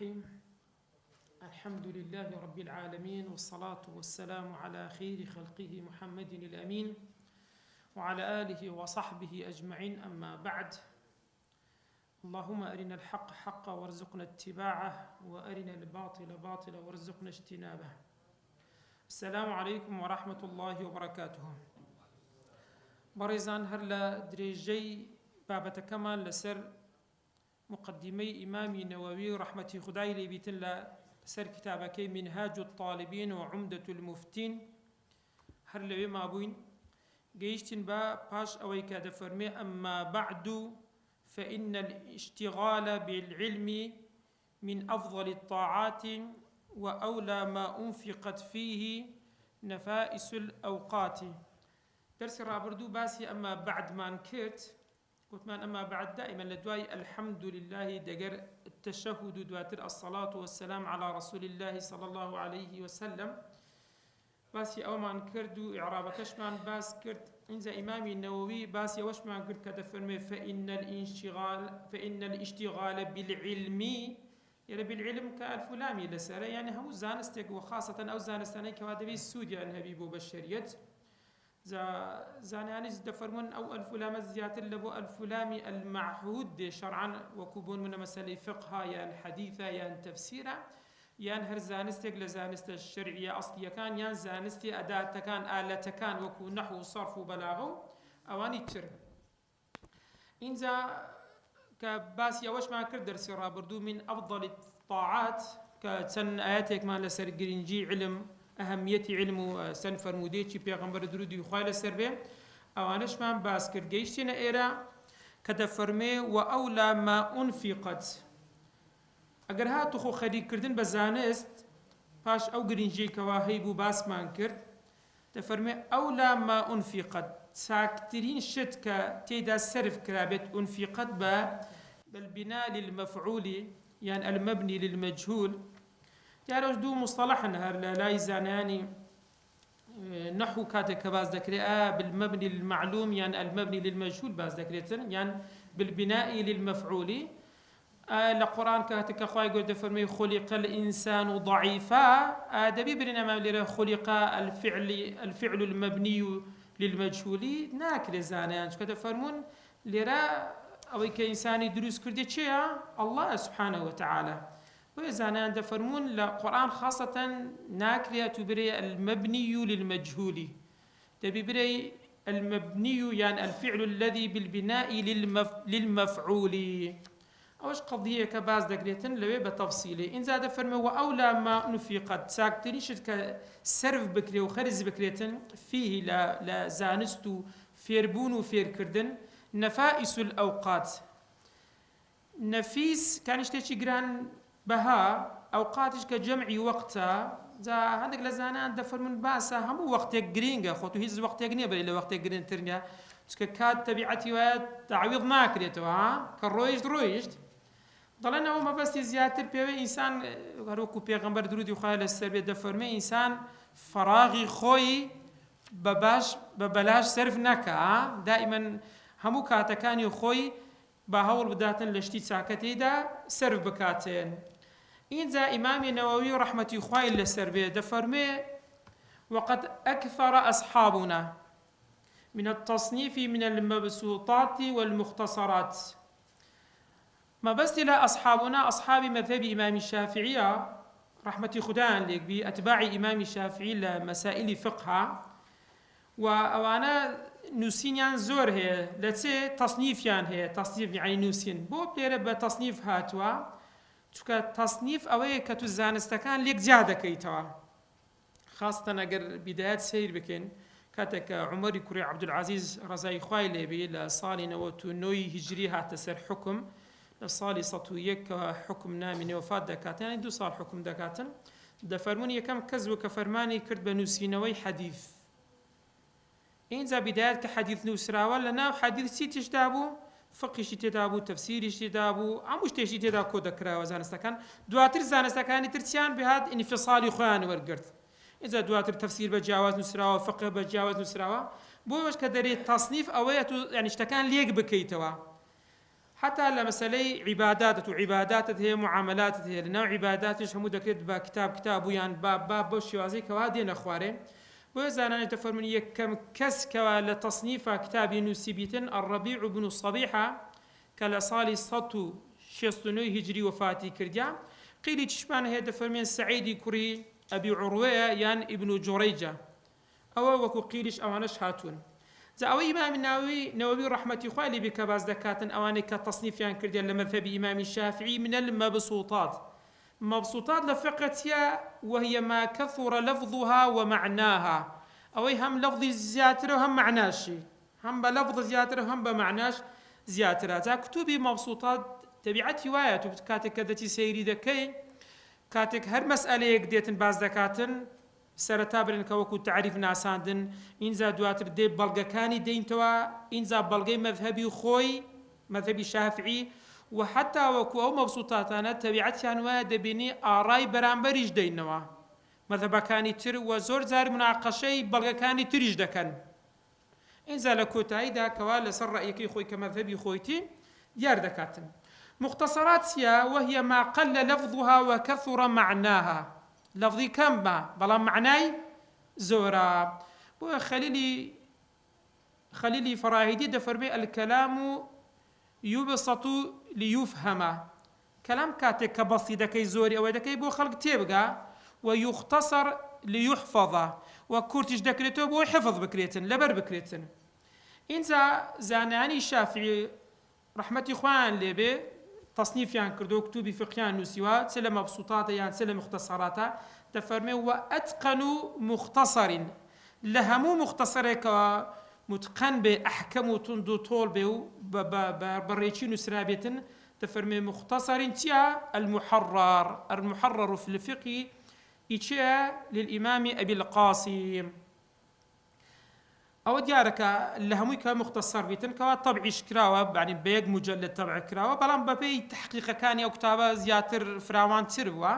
الرحيم. الحمد لله رب العالمين، والصلاة والسلام على خير خلقه محمد الأمين وعلى آله وصحبه أجمعين، أما بعد. اللهم أرنا الحق حقا وارزقنا اتباعه، وأرنا الباطل باطلا وارزقنا اجتنابه. السلام عليكم ورحمة الله وبركاته. بەڕێزان، هەر لە درێژەی بابەتەکەمان لەسەر مقدمەی ئیمامی نەوەوی ڕەحمەتی خودای لێبیتن لەسەر کتابەکەی منهاج الطالبین و عمدة المفتین هەر لەوێ مابووین، گەیشتین بە پاش ئەوەی کە دەفەرمێ ئەمما بعد فإن الاشتغال بالعلم من أفضل الطاعات وأولى ما أنفقت فيه نفائس الأوقات. درس رابردو باسي أما بعد ما انكرت قلت من أما بعد دائما لدواي الحمد لله دقر التشهد دواتر الصلاة والسلام على رسول الله صلى الله عليه وسلم. باسي أو ما انكردو إعرابكش من باس كرت إنزا إمامي النووي باسي وش ما انكرت كدفرمي فإن الاشتغال بالعلم، يعني بالعلم كالفلامي لسرة، يعني هم زانستك، وخاصة أو زانستاني كوادبي السودية الهبيب وبالشريت زانانيز دفرمون أو الفلام زيادة لبو الفلامي المعهود شرعا وكوبون من مسألة فقهها يعني حديثة يعني تفسيرة يعني هر زانستك لزانست الشرعية أصلية كان يعني زانستي أداة كان آلة كان وكو نحو صرف وبلاغه أواني تر إنزا كباسي أوش ما كردر سيرا بردو من أفضل الطاعات كتن آياتك ما لسر جرينجي علم أهمية علم سن فرموديتي پیغمبر درودي خوایل سر به اوانش من باس کرد گیشتین ایرا کده فرمي وأولى ما أنفقت. اگر هاتو خو خرید کردن بزانست پاش او گرینجی کواهی بو باس من کرد تفرمي أولى ما أنفقت، ساكترين شت كتيدا سرف كرابت أنفقت بالبناء للمفعول يعني المبني للمجهول. تعرف دو مصطلحنا لا يزاناني نحو كاتك باز ذكري بالمبني للمعلوم يعني المبني للمجهول باز ذكريتن يعني بالبناء للمفعول. القرآن كاتك أخوي قد فرمي خلق الإنسان ضعيفا، دبي برنا ما لره خلق الفعل المبني للمجهول ناكل زانان كده فرمون لره أو كإنساني دروس كردي شيء الله سبحانه وتعالى. ويزانان دفرمون لقرآن خاصة ناكريا تبري المبني للمجهول، تبي بري المبني يعني الفعل الذي بالبناء للمفعول. أوش قضية كباز دقريتن لوي بتفصيلي إن زاد فرمي وأولى ما نفقت ساكتني شد كسرف بكري وخرز بكريتن فيه لا زانستو فيربون وفير كردن نفائس الأوقات. نفيس كان يشتكي جران بها أوقاتش كجمع وقتها زا عندك لزانان دفر من باسا هم وقتك جرينجا خوتو هيز وقتك جرينجا بل وقتك جرين ترنيا كاد تبعتي وتعويض ما كريتو كرويجت ضلنا وما بس زيادة بيوي إنسان هروكو بيغمبر درودي وخايل السربية دفرمي إنسان فراغي خوي ببلاش صرف نكا دائما همو كاتكاني خوي باهول بداتن لشتي ساكتي دا صرف بكاتين. إنزا إمام النووي رحمة خوائل للسربية دفرمي وقد أكثر أصحابنا من التصنيف من المبسوطات والمختصرات. ما بس لا أصحابنا أصحاب مذهب إمام الشافعية رحمة خدان لك بأتباع إمام الشافعي لمسائل فقه، وأنا نوسينيان زور هي لتسي تصنيفيان هي تصنيف يعني نوسين بو بليرة بتصنيف هاتوا چونکە تصنيف أوي كتو زانستكان ليك زيادة كيتوا، خاصة أجر بدايات سير بكن كاتك عمر كوري عبد العزيز رضاي خوای لێبێ لە ساڵی 99 هجری هاتە سەر حکم لە ساڵی 101 حکم نامی نێوەفات دەکاتن، يعني 2 ساڵ حکم دەکاتن. دەفەرمون یەکەم کەس بوو کە فەرمانی کرد بە نووسینەوەی حەدیث. اینجا بدايات كحديث نوسراوە لەناو حەدیثی تشدا بوو، فقهیشی تێدا بوو، تەفسیریش تێدا بوو، هەموو شتێکی تێدا کۆ دەکراوە زانستەکان. دواتر زانستەکانی ترچیان بهات ئینفصالی خۆیان وەرگرت. اینجا دواتر تەفسیر بە جیاواز نووسراوە، فقه بە جیاواز نووسراوە. بۆ ئەوەش کە دەرێت تەصنیف ئەوەیە تو یعنی شتەکان لێک بکەیتەوە. حتى لمسألة عبادات هي معاملات هي لنوع عباداتش همو دكريت با كتاب ويان باب بوشي وازي كوادي نخواري ويزانا تفرمون يكم كس كوالا تصنيف كتاب نسيبيتن الربيع بن الصبيحة كلا صالي سطو شيستنوي هجري وفاتي كرديا قيلي تشبان هي تفرمين سعيد كري أبي عروية يان ابن جريجة أو وكو قيلش أوانش هاتون زاوي إمام النووي رحمة خوالي بك باز دكاتن أواني كتصنيف يعني كرديا لمذهب إمام الشافعي من المبسوطات مبسوطات لفقتها وهي ما كثر لفظها ومعناها أوي هم لفظ زياتر وهم معناشي هم بلفظ زياتر وهم بمعناش زياتر ذا كتبي مبسوطات تبعت هوايات وكاتك كذتي سيري دكي كاتك هر مسألة يقديتن باز دكاتن سرتابرن كوكو تعريف ناساندن إنزا دواتر دي بلغكاني دين توا إنزا بلغي مذهبي خوي مذهبي شافعي وحتى وكو أو مبسوطاتانا تبعتها نوا دبيني آراي برامبريج دينوا مذهبكاني تر وزور زار مناقشي بلغكاني تريج دكن إنزا لكوتاي دا كوالا سر رأيكي خوي كمذهبي خويتي ديار دكاتن مختصرات سيا وهي ما قل لفظها وكثر معناها لفظي كم بلا معناي زورا خليلي فراهيدي دفر بي الكلام يبسط ليفهم كلام كاتك كبسيطة كي زوري أو دكي بو خلق تيبقى ويختصر ليحفظ وكورتش دكريتو بو حفظ بكريتن لبر بكريتن إنزا زاناني الشافعي رحمة إخوان لبي تصنيف يعني كردو كتبي فقهيان نسيوا سلا مبسوطات يعني سلا مختصرات تفرمي وأتقن مختصر لهمو مختصر متقن بأحكم تندو طول بيو بريتشين سرابيتن تفرمي مختصر تيا المحرر في الفقه إتيا للإمام أبي القاسم أو ديارك اللهموي كمختصر بيتن كوا طبعي شكراوة يعني بيج مجلد طبع كراوة بلان ببي تحقيق كان أو كتابة زياتر فراوان تروا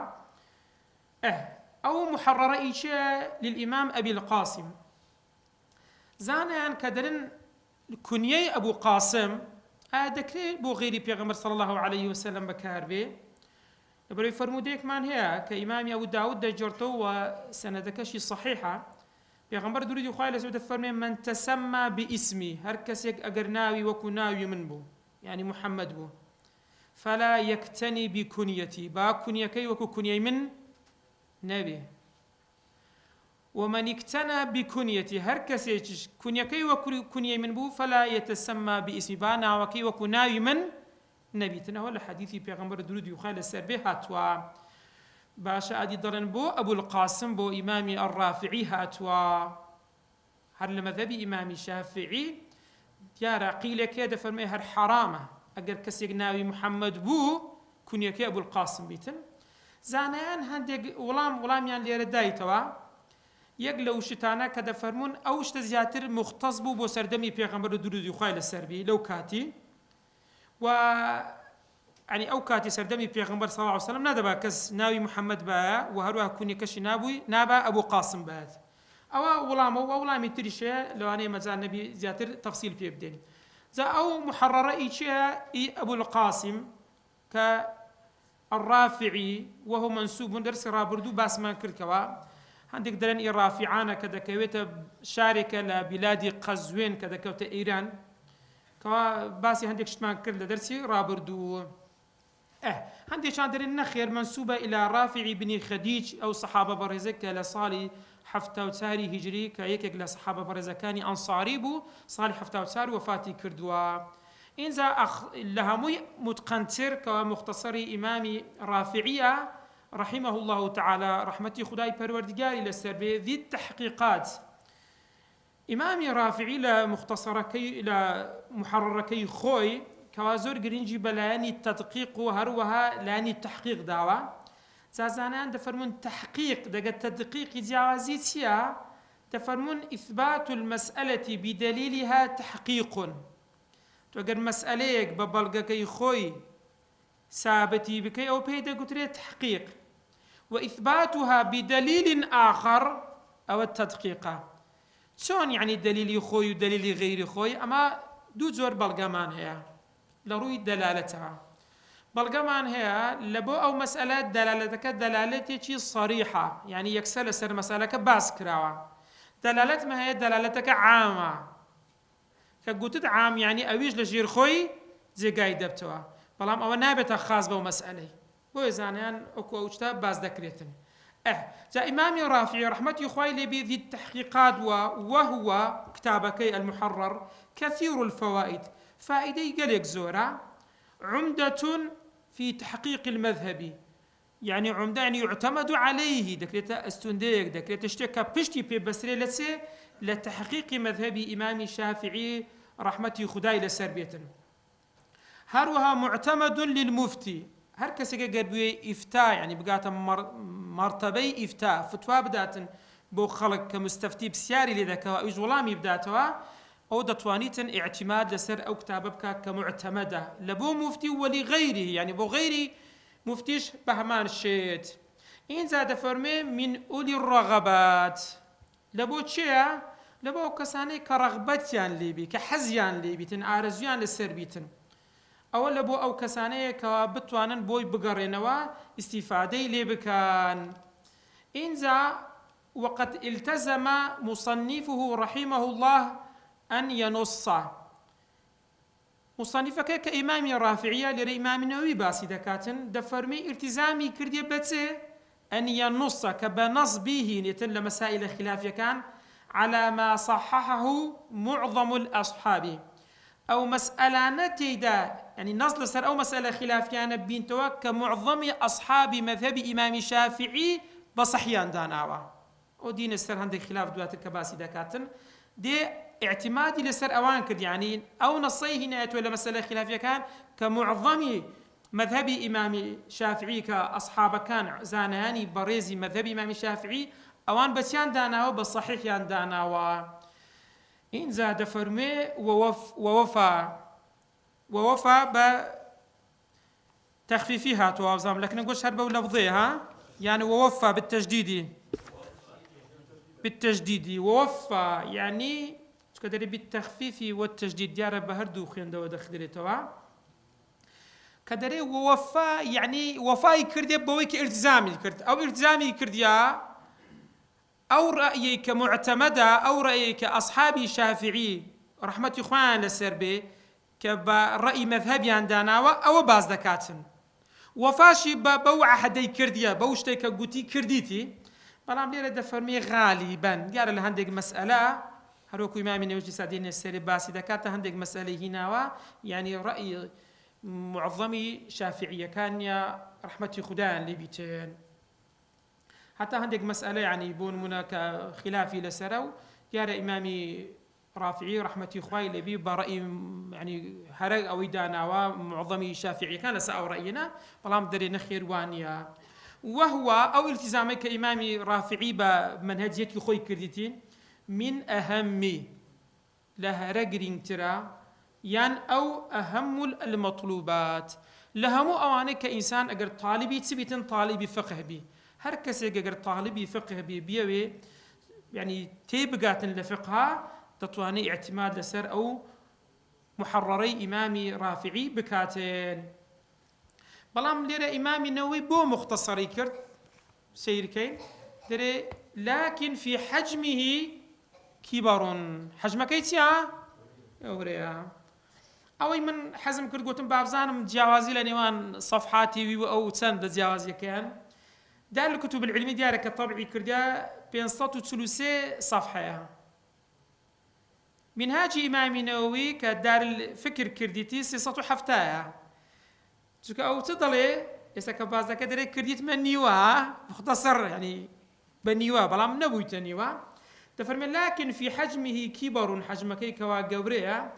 أو محررة إيشة للإمام أبي القاسم زانا كدرن كنية أبو قاسم دكري بو غيري بيغمبر صلى الله عليه وسلم بكاربي يبرو يفرموديك من هي كإمام أبو داود دجرتو وسندكشي صحيحة بيغمبر درودي خوالي سعود فرمي من تسمى باسمي هر كسيك أقرناوي وكناوي من بو يعني محمد بو فلا يكتني بكنيتي با كنيكي وكو كنيي من نبي ومن اكتنى بكنيتي هر كسيك كنيكي وكو كنيي من بو فلا يتسمى باسمي با ناوكي وكناوي من نبي تنهول حديثي بيغمبر درودي خوالي سربي هاتوا باشا أدي ضرن بو أبو القاسم بو إمامي الرافعي هاتوا هر لمذهبي إمامي شافعي ديارا قيلة كده فرمي هر حرامة أقر كسيق ناوي محمد بو كنيكي أبو القاسم بيتن زانيان هندق ولام يعني ليرة دايتوا يقلو شتانا كده فرمون أوش تزياتر مختص بو سردمي بيغمبر درودي خوالي السربي لو كاتي يعني أو كاتي سردمي بيغمبر صلى الله عليه وسلم نادبا كس ناوي محمد با وهروها كوني كشي نابا أبو قاسم بات أو ولامي تريشة لو أنا مزال نبي زياتر تفصيل في بدين زا أو محررة إي أبو القاسم كالرافعي وهو منسوب درس رابردو باسمان كركوا عندك درن الرافعانا كذا كويتا شاركة لبلاد قزوين كذا كوتا إيران كوا باسي عندك شتمان كرد درسي رابردو عندي شاندر النخير منسوبة إلى رافع بن خديج أو صحابة برزك لصالي حفتة وتساري هجري كأيك لصحابة برزكاني أنصاري بو صالي حفتة وتساري وفاتي كردوا إنزا لهموي متقنتر كمختصري إمامي رافعية رحمه الله تعالى رحمتي خداي پروردگاري لسربي ذي التحقيقات إمامي رافعي لمختصركي لمحرركي خوي كوازور جرينجي بلاني التدقيق وهروها لاني التحقيق دعوة زازانان تفرمون تحقيق دقا التدقيق جوازيتيا تفرمون إثبات المسألة بدليلها تحقيق توقر مسأليك ببلغكي خوي ثابتي بكي أو بيدا قتري تحقيق وإثباتها بدليل آخر أو التدقيق شون يعني دليل خوي ودليل غير خوي أما دو زور بلغمان هي لروي دلالتها بلغمان هي لبو أو مسألة دلالتك دلالتي صريحة يعني يكسل سر مسألة باس كراوة دلالت ما هي دلالتك عامة كقلت عام يعني أويج لجير خوي زي قايد دبتوا بلام أو نابت خاص بو مسألة بو زانيان أكو أوجتا باس ذكريتن جاء إمامي رافعي رحمة يخوي لي ذي التحقيقات وهو كتابك المحرر كثير الفوائد فائدة قلق زورا عمدة في تحقيق المذهب يعني عمدة يعني يعتمد عليه دكريتا استنديك دكريتا اشتكى بشتي ببسري لسي لتحقيق مذهب إمام الشافعي رحمة خداي لسربية هروها معتمد للمفتي هر كسي قربي إفتاء يعني بقاتا مرتبي إفتاء فتوى بدات بو خلق كمستفتي بسياري لذاك وإيج ولامي بداتوا أو دتوانيتن اعتماد لسر أو كتابك كمعتمدة لبو مفتي ولغيره يعني بو غيري مفتيش بهمان الشيت إن زاد فرمي من أولي الرغبات لبو تشيا لبو كساني كرغبتيان ليبي كحزيان ليبي تن آرزيان لسر بيتن أو لبو أو كساني كبتوانن بوي بقرينوا استفادة ليبكان إنزا وقد التزم مصنفه رحمه الله أن ينص مصنفك كإمام رافعية لإمام النووي باسي دكاتن دفرمي التزامي كردي بتسي أن ينص كبنص به نتن لمسائل خلافية كان على ما صححه معظم الأصحاب أو مسألة نتيدا يعني نصل سر أو مسألة خلافية بين توك معظم أصحاب مذهب إمام الشافعي بصحيان داناوا ودين السر عندك خلاف دوات الكباسي دكاتن دي اعتمادي لسر أوان كد يعني أو نصيه هنا ولا مسألة خلافية كان كمعظم مذهب إمام الشافعي كأصحاب كان زاناني بريزي مذهب إمام الشافعي أوان بسيان داناوا بصحيح يان داناوا إن زاد فرمي ووفى بتخفيفها توازم لكن نقول شربة ولفظيها يعني ووفى بالتجديد ووفى يعني كدري بالتخفيف والتجديد يا رب هردو خيندو ودخدري توا كدري ووفى يعني وفاي كردي بويك التزامي كرد او التزامي كرديا او رايك معتمده او رايك اصحابي شافعي رحمه اخوان للسربي كراي مذهبي عندنا او باز دكاتن وفاشي بوع حدي كرديا بوشتي كغوتي كرديتي بلام ليره دفرمي غالبا قال لهندق مساله هروكو إمامي نوجي سادين السيري باسي دكاتا هندق مسألة هنا يعني رأي معظمي شافعية كان يا رحمة خدان لبيتين حتى هندق مسألة يعني يبون منك خلافي لسرو يا إمامي رافعي رحمة خوي لبي برأي يعني هرق أو دانا ومعظمي شافعية كان لسأو رأينا بلام دري نخير وانيا وهو أو التزامي كإمامي رافعي بمنهجية خوي كرديتين من أهم لها رجرين ترى يان أو أهم المطلوبات لهم أوانك كإنسان أجر طالبي تثبتن طالبي فقه بي هر كسي أجر طالبي فقه بي بيوي يعني تيبقات لفقها تطواني اعتماد لسر أو محرري إمامي رافعي بكاتين بلام ليرة إمامي نووي بو مختصري كرد سير كين دري لكن في حجمه كبر حجمك يتيا أوريا أوي من حزم كرد قلتم بابزانم جوازي لنيوان صفحاتي أو تسند جوازي كان دار الكتب العلمية ديارك الطبعي كردا بين 130 صفحة منهاج إمام النووي كدار الفكر كرديتي 600 حفتايا أو تضلي إسا كبازا كدري كرديت من نيوا مختصر يعني بنيوا بلام نبوي تنيوا تفرمي لكن في حجمه كبر حجمك كوا قوريا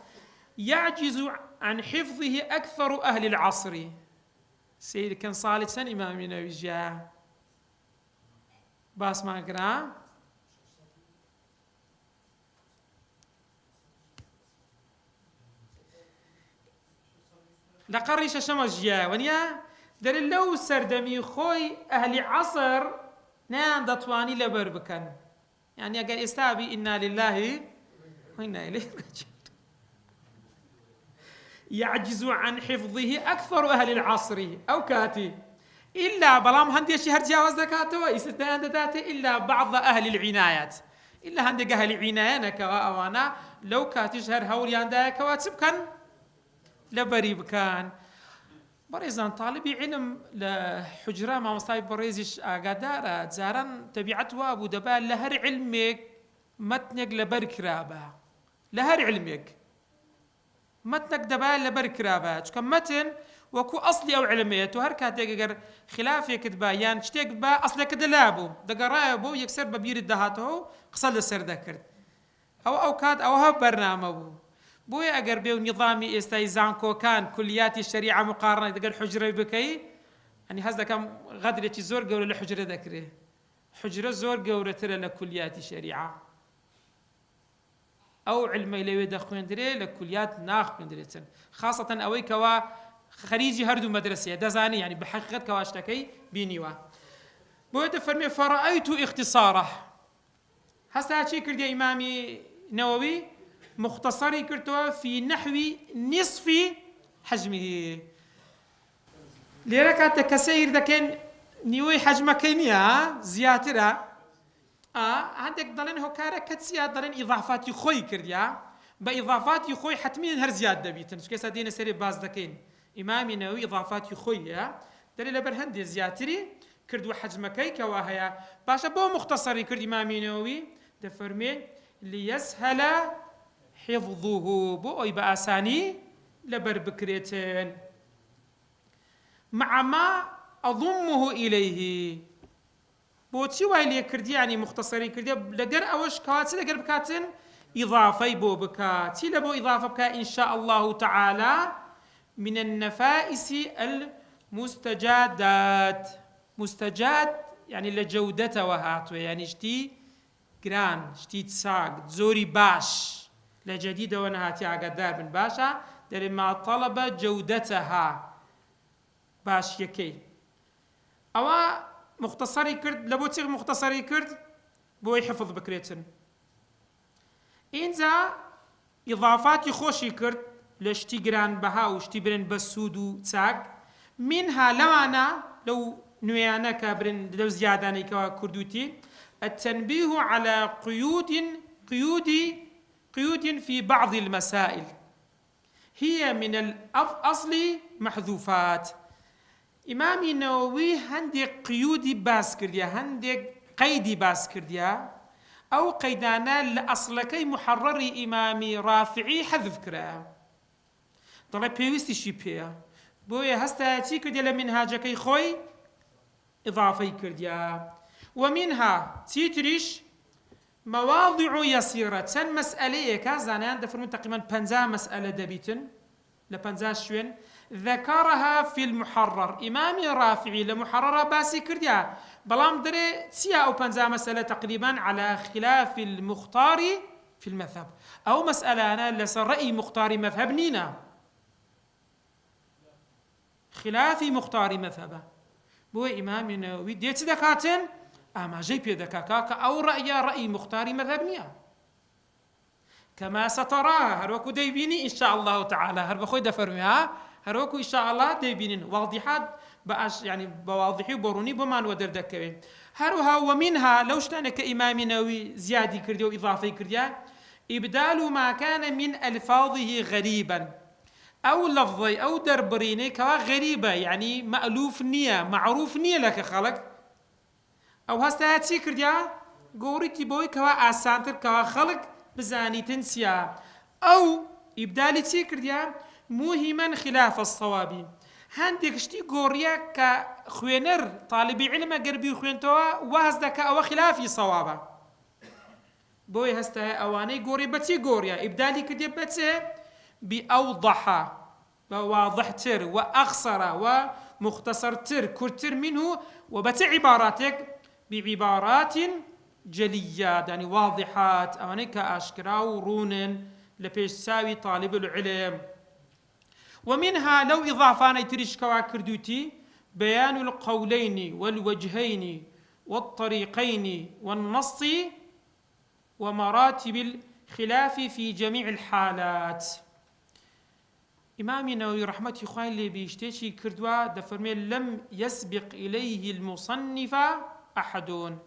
يعجز عن حفظه أكثر أهل العصر سيد كان صالح سن إمام النووي جاء باس ما قرأ لقريش شمس جاء ونيا دل لو سردمي خوي أهل عصر نان دطواني لبربكن يعني أجا استابي إنا لله وإنا إليه راجعون يعجز عن حفظه أكثر أهل العصر أو كاتي إلا بلام هندي شهر جاوز ذكاته يستند ذاته إلا بعض أهل العنايات إلا هندي أهل العناية كوانا لو كاتي شهر هوريان دا كواتب كان لبريب كان بريزان طالبي علم لحجرة ما مصايب بريزش قدارة زارن تبعتها أبو دبال لهر علمك متنق لبرك رابا لهر علمك متنق دبال لبرك رابا كم متن وكو أصلي أو علميته هر كاتيجر خلافي كتبا يعني شتيك با أصلك دلابو دقرايبو يكسر ببير الدهاته قصد السر ذكر أو كاد أو هب برنامجه بوي أجر بيو نظامي استيزانكو كان كليات الشريعة مقارنة دقر حجرة بكي يعني هذا كم غدرة زور جورة لحجرة ذكره حجرة زور جورة ترى لكليات الشريعة أو علمي لو يدخلون دري لكليات ناخذ دريتن خاصة أوي كوا خريجي هردو مدرسة دزاني يعني بحقيقة كواشتكي بينيوا بوي تفرمي فرأيت اختصاره هسا شي كرد يا إمامي نووي مختصري كرتوا في نحو نصف حجمه ليركات كسير ذكين نيوي حجمه كينيا زياترة عندك ضلن هكارة كتسيا ضلن إضافات يخوي كرديا بإضافات يخوي حتمين هر زيادة بيتن سكيس هدينا سري باز ذكين إمامي نووي إضافات يخوي دليل برهندي زياتري كردوا حجمه كي كواهيا باشا بو مختصري كرد إمامي نووي تفرمي ليسهل حفظه بو بأساني لبر بكريتين مع ما أضمه إليه بو تشوي لي كردي يعني مختصري كردي لقر أوش كاتي لقر بكاتن إضافة بو بكاتي لبو إضافة بكا إن شاء الله تعالى من النفائس المستجادات مستجاد يعني لجودته وهاته يعني شتي جران شتي تساق زوري باش لجديدة ونهاتي عقدار بن باشا داري ما طلب جودتها باش يكي أو مختصري كرد لبو تيغ مختصري كرد بو يحفظ بكريتن إنزا إضافات يخوشي كرد لشتي جران بها وشتي برن بسودو تساق منها لوانا لو نويانا كابرن لو زياداني كوا كردوتي التنبيه على قيود في بعض المسائل هي من الأصل محذوفات إمامي النووي هندك قيودي باس كرديا هندك قيدي باس كرديا أو قيدانا لأصلكي محرري إمامي رافعي حذف كرا طلع بيوستي شي بيا بويا هستا تي كرديا لمنهاجكي خوي إضافي كرديا ومنها تيتريش مواضع يسيرة تن مسألة كازانان دفرمون تقريبا 50 مسألة دبيتن ل50 شوين ذكرها في المحرر إمامي رافعي لمحررة باسي كرديا بلام دري تيا أو 50 مسألة تقريبا على خلاف المختار في المذهب أو مسألة أنا لسر رأي مختار مذهب نينا خلاف مختار مذهبه بو إمامي النووي ديت دكاتن أما جاي بيدكاكا أو رأي مختاري مذهبنيا كما ستراها هروكو ديبيني إن شاء الله تعالى هربخوي دفرميها هروكو إن شاء الله ديبينين واضحات بأش يعني بواضحي وبروني بمان ودردكوين هروها ومنها لو شتانا كإمام نووي زيادي كرديو إضافي كرديا إبدال ما كان من ألفاظه غريبا أو لفظي أو دربريني كوا غريبة يعني مألوف نية معروف نية لك خلق أو هستا هاتي كرديا قوريتي بوي كوا آسانتر كوا خلق بزاني تنسيا أو إبدالي تي كرديا موهما خلاف الصواب هندك شتي قوريا كخوينر طالبي علم قربي خوينتوا وهزدك أو خلافي صوابا بوي هستا أواني قوري بتي قوريا إبدالي كرديا بتي بأوضح وواضح تر وأخصر ومختصر تر كرتر منه وبت عباراتك بعبارات جليات يعني واضحات أوانيك أشكرا ورون لبيش ساوي طالب العلم ومنها لو إضافان يتريش كوا كردوتي بيان القولين والوجهين والطريقين والنص ومراتب الخلاف في جميع الحالات إمام النووي رحمة إخوان اللي بيشتشي كردوا دفرمي لم يسبق إليه المصنف أحد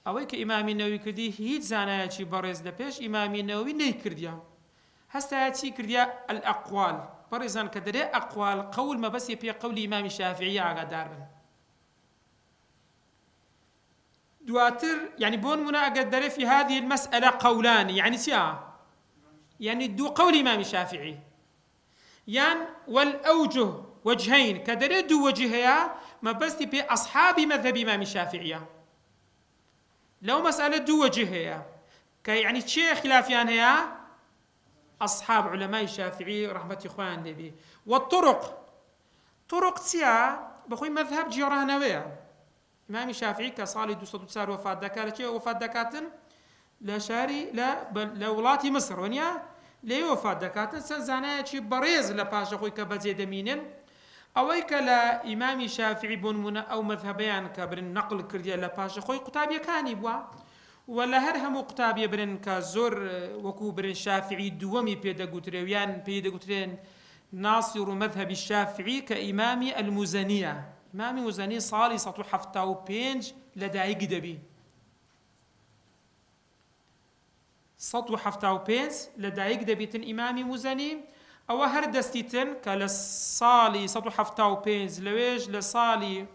أويك إمام النووي كردي هيت زاناياتي برز لبيش إمام النووي نهي كرديا هستاياتي كرديا الأقوال برزان كدري أقوال قول ما بس يبي قول إمام الشافعي على داربن دواتر يعني بون منا أقدر في هذه المسألة قولان يعني سيا يعني دو قول إمام الشافعي يعني والأوجه وجهين كدري دو وجهيا ما بس يبي أصحاب مذهب إمام الشافعي لو مسألة دو وجهيا يعني شيء خلافيان هي أصحاب علماء الشافعي رحمة إخوان نبي والطرق طرق سيا بخوي مذهب جيرانوية إمام الشافعي كصالي 200 وفاة دكاتة وفاة دكاتن لا شاري لا لولاتي مصر ونيا لي وفاة دكاتن سنزانا شي بريز لباشا خوي كبزيد مينن أويك لا إمام الشافعي بون منا أو مذهبيان كبرن نقل كرديا لباشا خوي قتابية كاني بوا ولا هرهم قتابية برن كزور وكو برن شافعي دوامي بيدا قتريويان بيدا قترين ناصر مذهب الشافعي كإمام المزنية إمام المزني صالي سطو حفتاو بينج لدايق دبي سطو حفتاو بينج لدايق دبيتن إمام مزني أو هر دستيتن كالصالي سطو حفتاو بينج لويج لصالي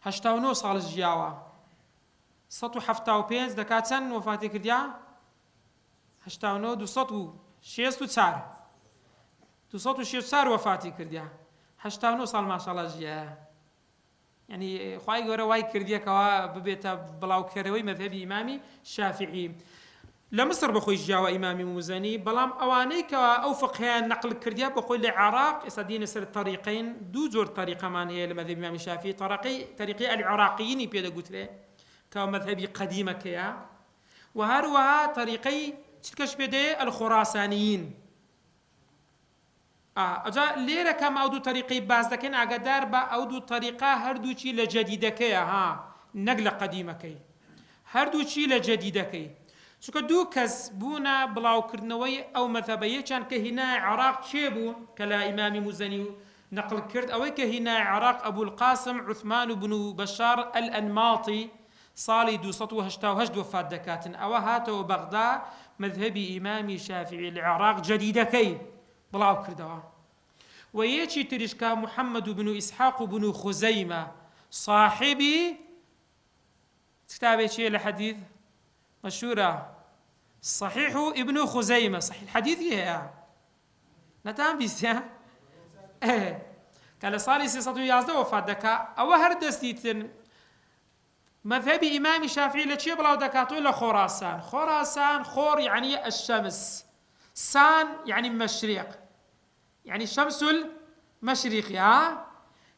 هشتاو نو صال الجياوة سطو حفتاو بينج دكاتن وفاتي كرديا هشتاو نو دو سطو شيستو تسار دو سطو شيستو تسار وفاتي كرديا هشتاو صال ما شاء الله جيا يعني خواهي قورا واي كرديا كوا ببيتا بلاو كروي مذهبي إمامي شافعي لمصر بخوي جاوا إمامي مزني بلام أواني كوا أو فقهيان نقل كرديا بخوي لعراق إسادين سر الطريقين دو زور طريقة مان هي لمذهب إمامي شافعي طريقي العراقيين بيدا قلت له كوا مذهبي قديمة كيا وهروها طريقي تتكش بيدي الخراسانيين أجا ليرة كم أودو طريقي باز دكين أقدر با أودو طريقة هردو شي لجديدة كيا نقلة قديمة كي هردو شي لجديدة كي سوكا دو كز بونا بلاو كردنوي أو مذهبية كان كهنا عراق شيبو كلا إمام مزني نقل كرد أو كهنا عراق أبو القاسم عثمان بن بشار الأنماطي صالي دو سطو هشتاو هجد وفاة دكاتن أو هاتو بغداد مذهبي إمامي شافعي العراق جديدة كي بلاو كردوا ويجي تريشكا محمد بن إسحاق بن خزيمة صاحبي كتابي شيء الحديث مشهورة صحيح ابن خزيمة صحيح الحديث هي نتام بيسيا قال صالي سيصدو يازده وفاة دكا أو هردستيتن مذهبي إمام الشافعي لشي بلاو دكاتو إلى خراسان خراسان خور يعني الشمس سان يعني مشرق يعني شمس المشرق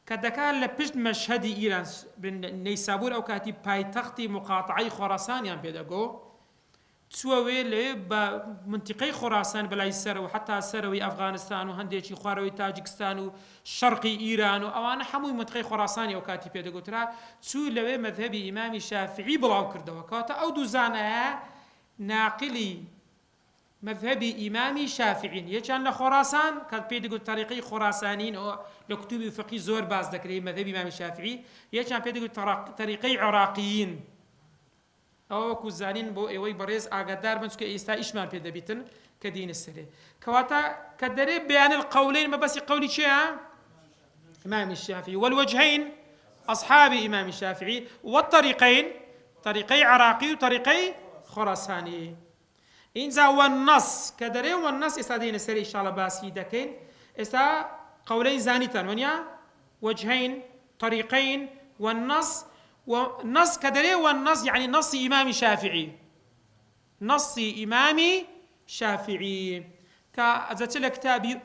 كدكان لبشت مشهد إيران بن نيسابور أو كاتي بايتختي مقاطعي خراسان يعني بيدقو تسوي لي بمنطقة خراسان بلاي السر وحتى سروي أفغانستان وهنديشي خواروي تاجكستان وشرقي إيران أو أنا حموي منطقة خراسان أو كاتي بيدقو ترى تسوي لي مذهبي إمام الشافعي بلاو كردوا كاتا أو دوزانا ناقلي مذهبي إمامي شافعي يجعل خراسان كان بيدقوا طريقي خراسانين أو لكتب فقه زور باز ذكري مذهبي إمامي شافعي يجعل بيدقوا طريقي عراقيين أو كوزانين بو إيوي بريز أقدار من سكي إستا إشمال بيدا بيتن كدين السري كواتا كدري بيان القولين ما بس قولي شيء إمام الشافعي والوجهين أصحاب إمام الشافعي والطريقين طريقي عراقي وطريقي خراساني إنزا والنص كدري والنص إستادين السري إن شاء الله باسي دكين إستا قولين زانيتان ونيا وجهين طريقين والنص ونص كدري والنص يعني نص إمام شافعي نص إمام شافعي كأزت لك كتابي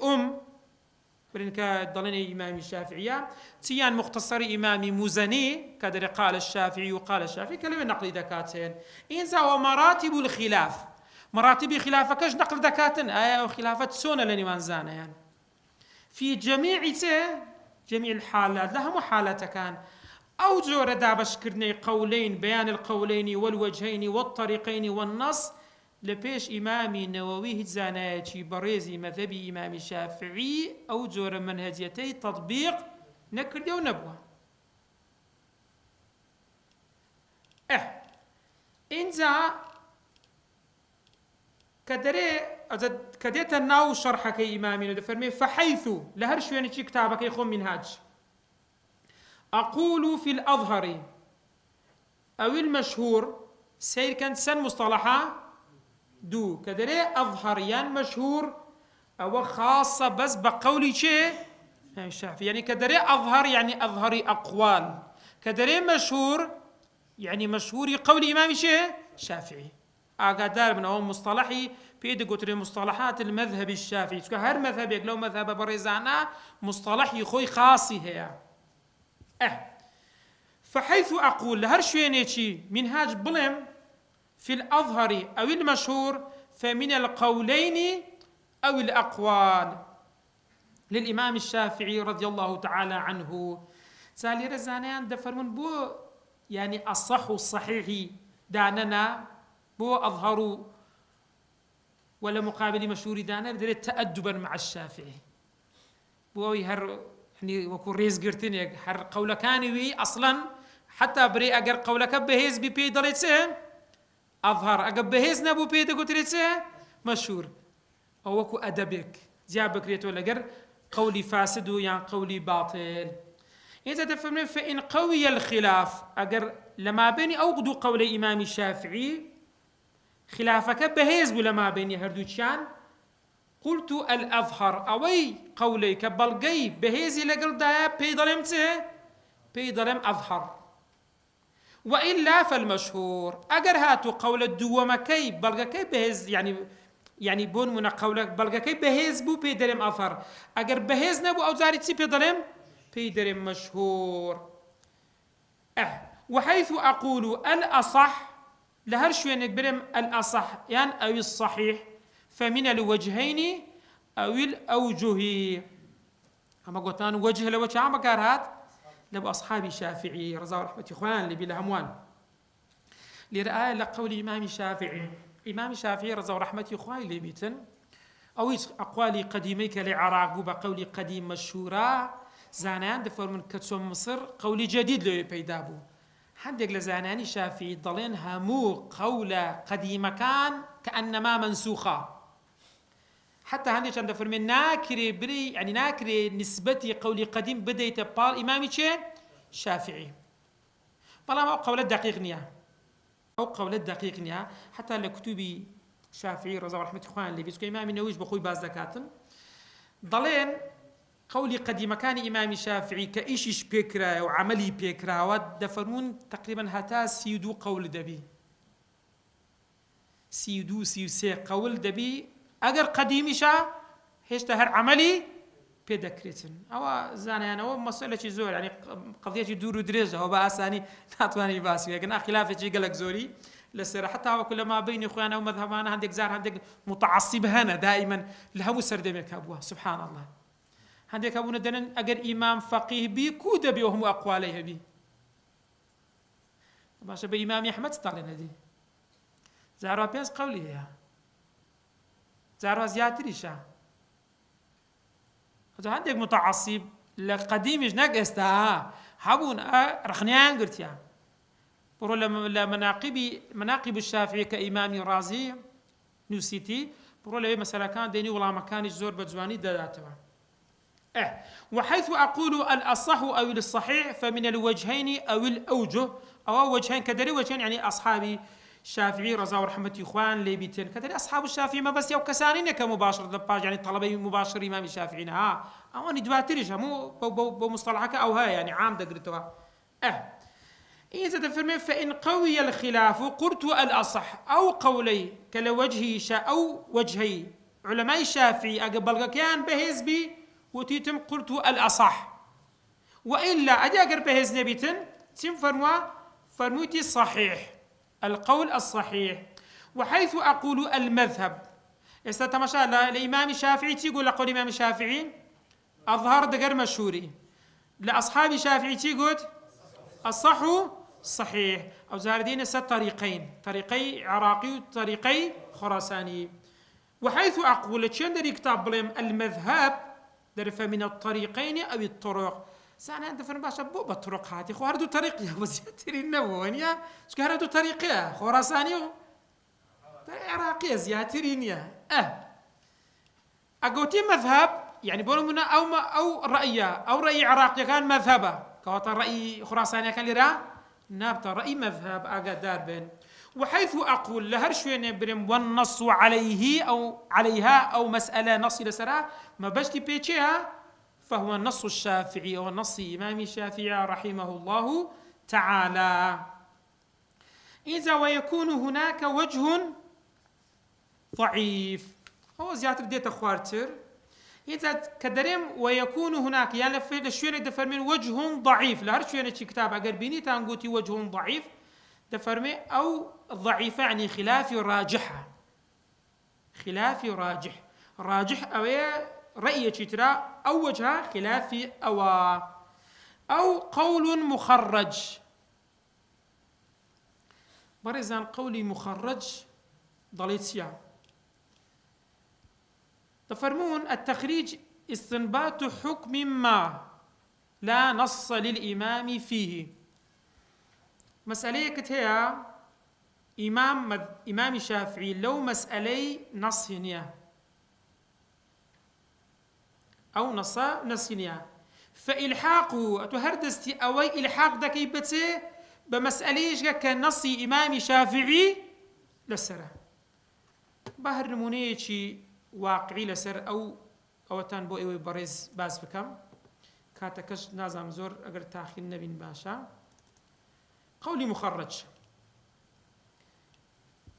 برين كدلني إمام الشافعية تيان مختصر إمام مزني كدري قال الشافعي وقال الشافعي كلمة نقل دكاتين إنزا ومراتب الخلاف مراتب خلافة كش نقل دكاتن آية وخلافة سونة لنيوان زانا يعني في جميع الحالات لها محالة كان أو جور دابش كرني قولين بيان القولين والوجهين والطريقين والنص لبيش إمامي نووي زانايتي بريزي مذهبي إمامي شافعي أو جور منهجيتي تطبيق نكر يو نبوة إنزا كدري الناو شرحك إمامي فرمي فحيث لهر شوية كتابك يخون منهاج أقول في الأظهر أو المشهور سير كانت سن مصطلحة دو كدري أظهر يعني مشهور أو خاصة بس بقولي شيء الشافعي يعني كدري أظهر يعني أظهري أقوال كدري مشهور يعني مشهور قول إمام شيء شافعي أقدر من أول مصطلحي بيد قلت مصطلحات المذهب الشافعي كهر مذهب لو مذهب بريزانا مصطلحي خوي خاصي هي فحيث أقول لهر شوينيتي منهاج بلم في الأظهر أو المشهور فمن القولين أو الأقوال للإمام الشافعي رضي الله تعالى عنه سالي رزانيان دفرمون بو يعني الصح الصحيح داننا بو أظهروا ولا مقابل مشهور دانا دريت تأدبا مع الشافعي بو يهر يعني وكو ريز قرتني هر قول كانوي أصلا حتى بري أجر قولك بهيز بي دريت سهم أظهر أجر بهيز نبو بي دريت سهم مشهور أو وكو أدبك جابك ريت ولا جر قولي فاسد يعني قولي باطل إذا تفهمين فإن قوي الخلاف أجر لما بيني أوقدو قول إمام الشافعي خلافك بهيز لما بيني هردوشان قلت الأظهر أوي قولي كبلغي بهيزي لقل دايا بيضلم أظهر وإلا فالمشهور أجر هاتو قول الدوامكي بلغكي بهيز يعني بون من قولك بلغكي بهيز بو بيدرم أظهر أجر بهيز نبو أو زارتي بيدرم مشهور وحيث أقول الأصح لهر شوية نكبرم الأصح يعني أو الصحيح فمن الوجهين أو الأوجه أما قلتان وجه لوجه عم كارهات لبو أصحابي شافعي رضا ورحمة إخوان اللي بلا هموان لرأى لقول إمام الشافعي إمام الشافعي رضا ورحمة إخوان اللي بيتن أو أقوالي قديميك لعراق بقولي قديم مشهورة زانان دفر من كتسوم مصر قولي جديد لو يبيدابو حدق لزاناني شافعي ضلين همو قولة قديمة كأنما منسوخة حتى هندي كان دفر من ناكري بري يعني ناكري نسبتي قولي قديم بدأ يتبال إمامي شافعي بلا ما قولة دقيق نيا أو قولة دقيق نيا حتى لكتبي شافعي رضا ورحمة إخوان اللي بيسكو إمامي نويج بخوي باز دكاتن ضلين قولي قديم كان إمام الشافعي كإيشش بيكرا وعملي بيكرا ودفرمون تقريبا هتا سيدو قول دبي سيدو سيوسي قول دبي أجر قديم شا هيش تهر عملي بيدكريتن أو زاني أنا مسألة زور يعني قضية دور ودرجة هو بأساني ناتواني باسي لكن خلافة شيء قالك زوري لسه حتى وكل ما بين إخوانا ومذهبنا عندك زار عندك متعصب هنا دائما لها مسردمك أبوه سبحان الله عندك أبونا دنن أجر إمام فقيه بي كود بي وهم أقواليه بي باشا بإمام أحمد ستالين هذه زاروا بيس قوليه زاروا زياتريشا هذا عندك متعصب لقديم جنك استا حبون رخنيان قلت يا برو مناقب الشافعي كإمام رازي نوسيتي برو لي مثلا كان ديني ولا مكان الزور بجواني داتوا وحيث أقول الأصح أو الصحيح فمن الوجهين أو الأوجه أو وجهين كدري وجهين يعني أصحابي الشافعي رضا ورحمة إخوان لي بيتين كدري أصحاب الشافعي ما بس يو كسانين كمباشر دباج يعني طلبي مباشر إمام الشافعي ها أواني دواتريش مو بمصطلحك أو ها يعني عام دقرتها إذا تفرمي فإن قوي الخلاف قلت الأصح أو قولي كالوجهي أو وجهي علماء الشافعي أقبل كان بهزبي وتيتم قلت الأصح وإلا أجاقر بهز نبيتن تم فرموتي الصحيح القول الصحيح وحيث أقول المذهب استتمشى الإمام الشافعي تيقول لقول الإمام الشافعي أظهر دقر مشهوري لأصحاب الشافعي تيقول الصح صحيح أو زاردين ست طريقين طريقي عراقي وطريقي خراساني. وحيث أقول لشان دري كتاب بليم المذهب درف من الطريقين أو الطرق سأنا أنت فرن باشا بو بالطرق هاتي خو هردو طريق يا وزياتري النبوان يا شو هردو طريق يا خراساني عراقي زياترين يا أقوتي مذهب يعني بقولوا منا أو رأي عراقي كان مذهبه كواتا رأي خراساني كان لرا نابتا رأي مذهب أقدار بين. وحيث أقول لهرشوين برم والنص عليه أو عليها أو مسألة نص لسرا ما بشتي بيتشيها فهو النص الشافعي أو النص إمام الشافعي رحمه الله تعالى. إذا ويكون هناك وجه ضعيف هو زيادة ديت خوارتر إذا كدريم ويكون هناك يعني لشوين دفرمين وجه ضعيف لهرشوين شي كتاب أقر بيني تانقوتي وجه ضعيف دفرمي أو ضعيفة يعني خلاف راجحة راجح أو رأي ترى أو وجهها خلاف أو قول مخرج برزان قولي مخرج ضليتيا تفرمون التخريج استنباط حكم ما لا نص للإمام فيه. مسألة كتيا إمام الشافعي لو مسألة نص هنيا أو نص هنيا فإلحاقه تهردستي أوي إلحاق دكي بتي بمسألة كنص إمام الشافعي لسرة بهر نمونيتي واقعي لسر أو تان بو إيوي بريز باز بكم كاتكش نازم زور أجر تاخير نبين باشا. قولي مخرج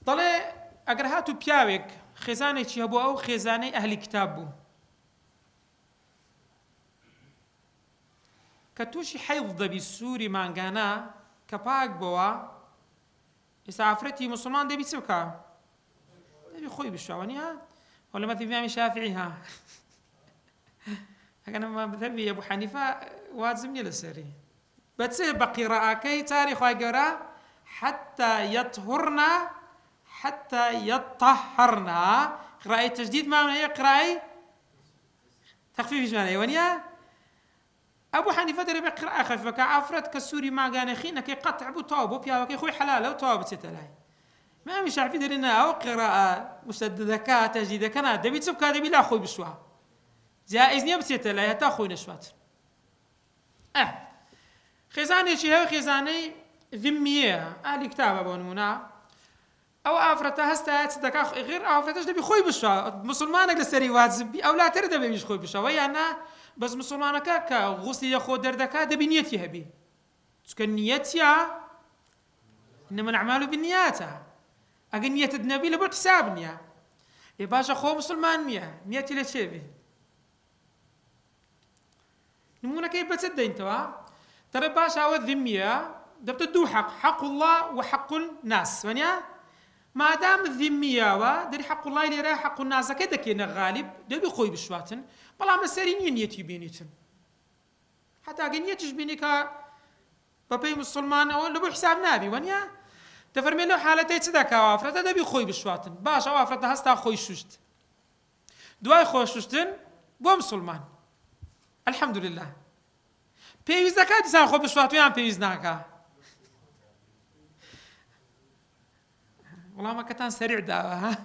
طلع أجر هاتو بياوك خزانة شهبو أو خزانة أهل كتابو كتوشي حيفض بالسوري مانغانا كباك بوا إسعافرتي مسلمان دي بيسوكا دي خوي بالشواني ها ولا مثل إمام الشافعي ها أنا ما بذهبي أبو حنيفة وازمني للسري بتسه بقراءة كي تاريخ وقراء حتى يطهرنا حتى يطهرنا قراءة تجديد ما من هي قراءة تخفيف اسمها ايوانيا أبو حنيفة دري بقراءة خفيفة كعفرت كالسوري ما قال خينا كي قطع بو توبو بيا كي خوي حلاله وتوب ستلاي ما مش عارفين درينا أو قراءة مشددة كا تجديد كنا دبي تسب دبي لا خوي بشوا جائز نيا بستلاي حتى خوي نشوات خزانة شيء خزانة ذمية أهل كتاب أبو نمونا أو أفرتها هستا تصدق غير أفرتش دبي خوي بشوا مسلمانك لسري واجب أو لا ترد دبي مش خوي بشوا ويانا بس مسلمانك كغسل ياخذ دردك دبي نيتي هبي تكن نيتها إنما الأعمال بالنيات أجن نية النبي لبر حساب نية يا باشا خو مسلمان نيتي لشيبي نمونا كيف بتصدق أنت ترى باشا أو الذمية ده بتدو حق الله وحق الناس ونيا ما دام الذمية ودري حق الله اللي راه حق الناس كده كنا غالب ده بيخوي بشواتن بلا مسرين نيتي بينيتن حتى أجنيتش بينك بابي مسلمان أو لبو حساب نبي ونيا تفرمي له حالتي تصدق وافرته ده بيخوي بشواتن باشا وافرته هستا خوي شوشت دواي خوي شوشتن بو مسلمان الحمد لله بيوز دكاتي سان خوي بشوات ويان بيوز ناكا والله ما كتان سريع دعوة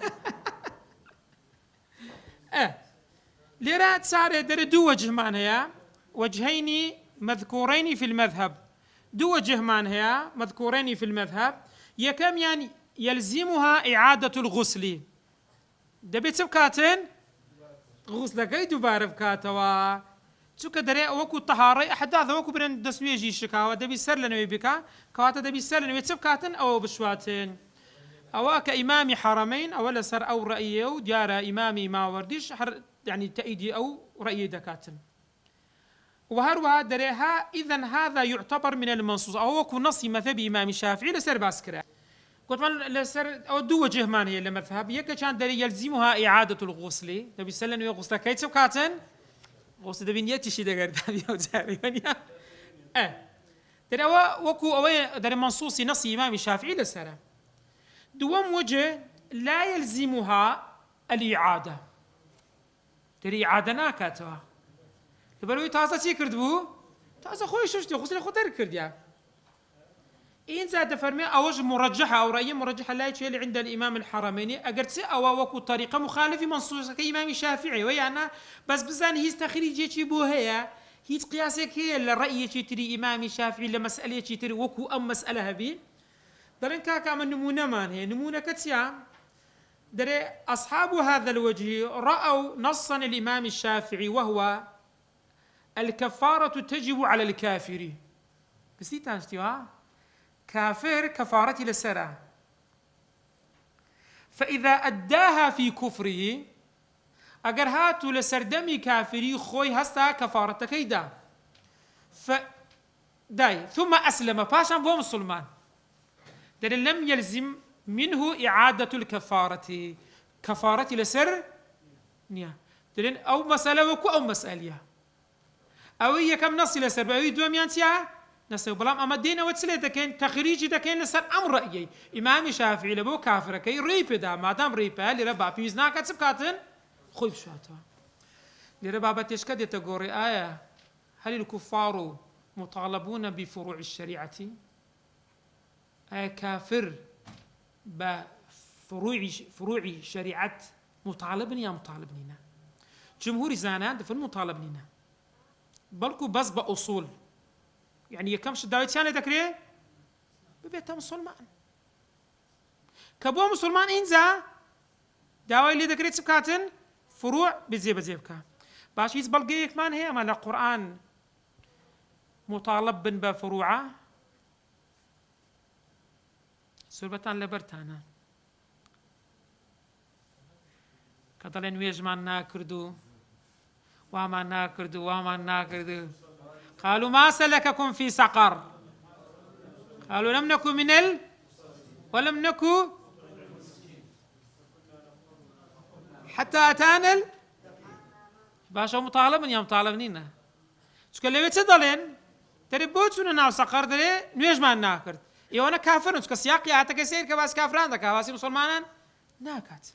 ليرات سارة در دو وجه معناها وجهين مذكورين في المذهب دو وجه معناها مذكورين في المذهب يكم يعني يلزمها إعادة الغسل دبيت سبكاتن غسل كي دوباره بكاتوا تشوك دري وكو طهاري أحداث وكو برن دسويجي شكاوة دبي سر لنا بكا كواتا دبي سر لنا سبكاتن أو بشواتن أو كإمام حرمين أو لسر أو رأيه وديار إمامي ما ورديش يعني تأيدي أو رأي دكاتن وهروا دريها إذن هذا يعتبر من المنصوص أو كو نصي مذهب إمام الشافعي لسر باسكرا قلت من لسر أو دو وجه مان هي المذهب يك كان دري يلزمها إعادة الغسل دبي سلن وغسل كيت سكاتن غسل دبي نيتي شي دغر دبي وجاري دري وكو أو دري منصوص نصي إمام الشافعي لسر دوام وجه لا يلزمها الإعادة تري إعادة ناكاتوا لبروي تازة چی کرد بو تازة خوي شوشتي خسر خطر کرد يا إن زاد فرمي أوج مرجحة أو رأي مرجحة لا يشيل عند الإمام الحرمين أجرت أو وكو طريقة مخالفة منصوصة كإمام الشافعي ويانا بس بزان هي تخريج شيء بو هي قياسك هي الرأي تري إمام الشافعي لمسألة تري وكو أم مسألة هبي درن كاكا من نمونة مان هي نمونة كتيا دري أصحاب هذا الوجه رأوا نصا الإمام الشافعي وهو الكفارة تجب على الكافر بس دي تانشتيها كافر كفارتي للسرع فإذا أداها في كفره أجر هاتو لسردمي كافري خوي هستا كفارتك كيدا داي ثم أسلم باشا بو مسلمان در لم يلزم منه إعادة الكفارة كفارة لسر نيا درين أو مسألة وكو أو مسألة أو هي كم نص لسر أو دوم ينتيا نسو بلام أما الدين وتسلي دكين تخريج دكين لسر أمر رأيي إمام الشافعي لبو كافر كي ريب دا ما دام ريب لربا بيزنا كتب كاتن خوي بشاتوا لربا بتشكد يتقوري آية هل الكفار مطالبون بفروع الشريعة كافر بفروع شريعة مطالبني يا مطالبنينا جمهور زانان دفن مطالبنينا بلكو بس بأصول يعني يكمش داويت شان ذكري ببيتها مسلمان كبو مسلمان إنزا داوي اللي ذكريت سكاتن فروع بزيبكا باش يزبل كمان هي ما القرآن مطالب بفروعه سوربتان لبرتانا كدلين ويجمان ناكردو وما ناكردو قالوا ما سلككم في سقر قالوا لم نكن من ولم نكن حتى أتانا باشا مطالبن يا مطالبنينا شكل لو تدلين تري بوتسون ناو سقر دري ويجمان ناكرد يوانا كافرن كسياق يا حتى كسير كباس كافران دكا واسي مسلمانا ناكات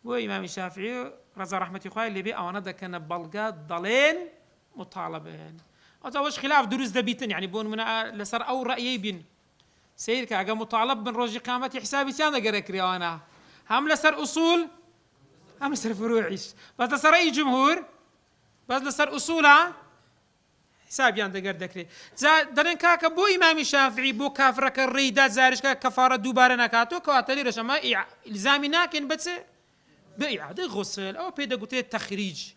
بو إمام الشافعي رضا رحمة الله اللي بي أوانا دكنا بلقات ضلين مطالبين أتوش خلاف دروس دبيتن يعني بون من لسر أو رأيي بين سير كأجا مطالب من روج قامتي حسابي تانا جركري أنا هم لسر أصول هم لسر فروعيش بس لسر أي جمهور بس لسر أصولها حساب يان دقر دكري درن كاكا بو إمام الشافعي بو كافرك الريدات زارش كفارة دوباره نكاتو كواتلي رشما إلزامي ناكن بس بإعادة غسل أو بيدا قلت تخريج